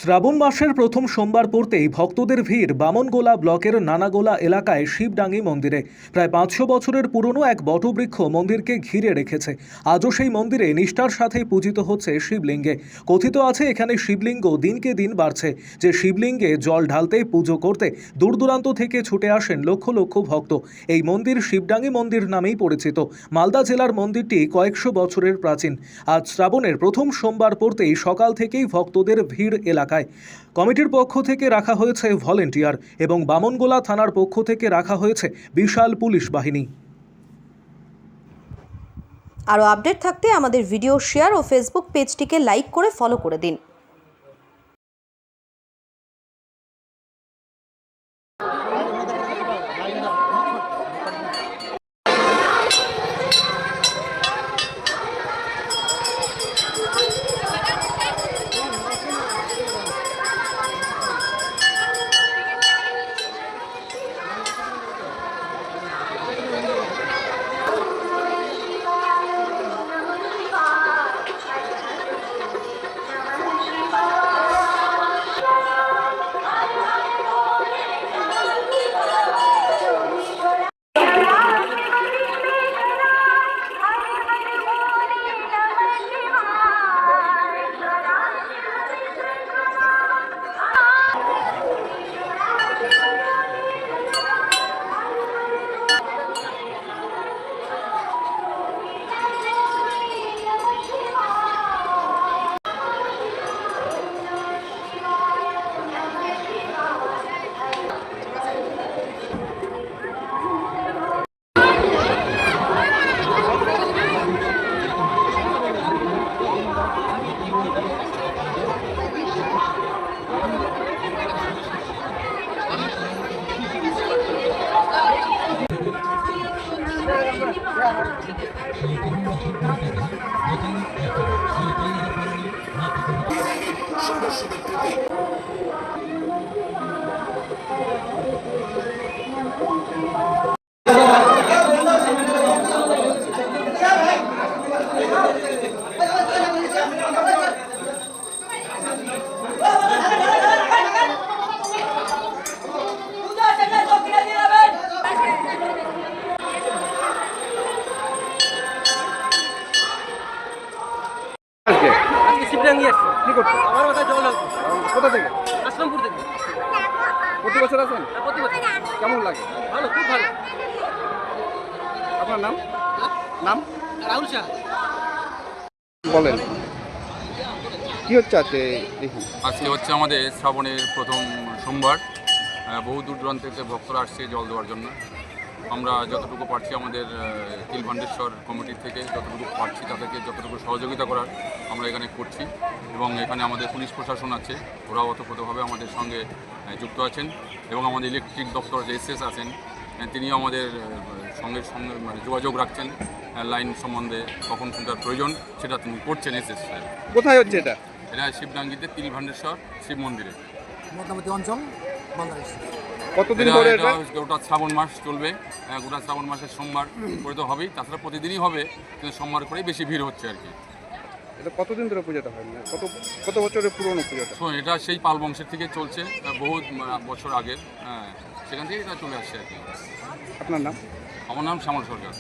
শ্রাবণ মাসের প্রথম সোমবার পড়তেই ভক্তদের ভিড় বামনগোলা ব্লকের নানাগোলা এলাকায় শিবডাঙ্গি মন্দিরে। প্রায় 500 বছরের পুরনো এক বটবৃক্ষ মন্দিরকে ঘিরে রেখেছে। আজও সেই মন্দিরে নিষ্ঠার সাথেই পূজিত হচ্ছে শিবলিঙ্গে। কথিত আছে এখানে শিবলিঙ্গ দিনকে দিন বাড়ছে, যে শিবলিঙ্গে জল ঢালতে পুজো করতে দূর দূরান্ত থেকে ছুটে আসেন লক্ষ লক্ষ ভক্ত। এই মন্দির শিবডাঙ্গি মন্দির নামেই পরিচিত। মালদা জেলার মন্দিরটি কয়েকশো বছরের প্রাচীন। আজ শ্রাবণের প্রথম সোমবার পড়তেই সকাল থেকেই ভক্তদের ভিড় এলাকায়। কমিটির পক্ষ থেকে রাখা হয়েছে ভলেন্টিয়ার এবং বামনগোলা থানার পক্ষ থেকে রাখা হয়েছে বিশাল পুলিশ বাহিনী। আরও আপডেট থাকতে আমাদের ভিডিও শেয়ার ও ফেসবুক পেজটিকে লাইক করে ফলো করে দিন। শিবডাঙ্গি আসছে। কি করতে? আমার মাথায় জল আসছে। কোথা থেকে? আসলামপুর থেকে। প্রতি বছর আসেন? হ্যাঁ, প্রতি বছর। কেমন লাগে? ভালো, খুব ভালো। আপনার নাম? নাম রাহুল শাহ। বলেন, কি হচ্ছে আজকে? দেখি, আজকে হচ্ছে আমাদের শ্রাবণের প্রথম সোমবার। বহু দূর দূরান্ত থেকে ভক্তরা আসছে জল দেওয়ার জন্য। আমরা যতটুকু পারছি আমাদের তিলভান্ডেশ্বর কমিটির থেকে যতটুকু পারছি তাদেরকে যতটুকু সহযোগিতা করার আমরা এখানে করছি। এবং এখানে আমাদের পুলিশ প্রশাসন আছে, ওরাও ওতপ্রোতভাবে আমাদের সঙ্গে যুক্ত আছেন। এবং আমাদের ইলেকট্রিক দপ্তর যে এসএস আছেন, তিনিও আমাদের সঙ্গে মানে যোগাযোগ রাখছেন লাইন সম্বন্ধে, কখন কোনটার প্রয়োজন সেটা তিনি করছেন এসএস সাহেব। কোথায় হচ্ছে এটা? এটা শিবডাঙ্গিতে তিলভান্ডেশ্বর শিব মন্দিরে। মোটামুটি অঞ্চল বাংলাদেশ। কতদিন ধরে এটা? গোটা শ্রাবণ মাস চলবে। গোটা শ্রাবণ মাসের সোমবার করে তো হবেই, তাছাড়া প্রতিদিনই হবে, কিন্তু সোমবার করেই বেশি ভিড় হচ্ছে আর কি। এটা কতদিন ধরে পূজাটা হয় না? কত বছরের পুরনো পূজাটা? এটা সেই পাল বংশের থেকে চলছে, বহু বছর আগের। সেখান থেকে এটা চলে আসছে আর কি। আপনার নাম? আমার নাম শ্যামল সরকার।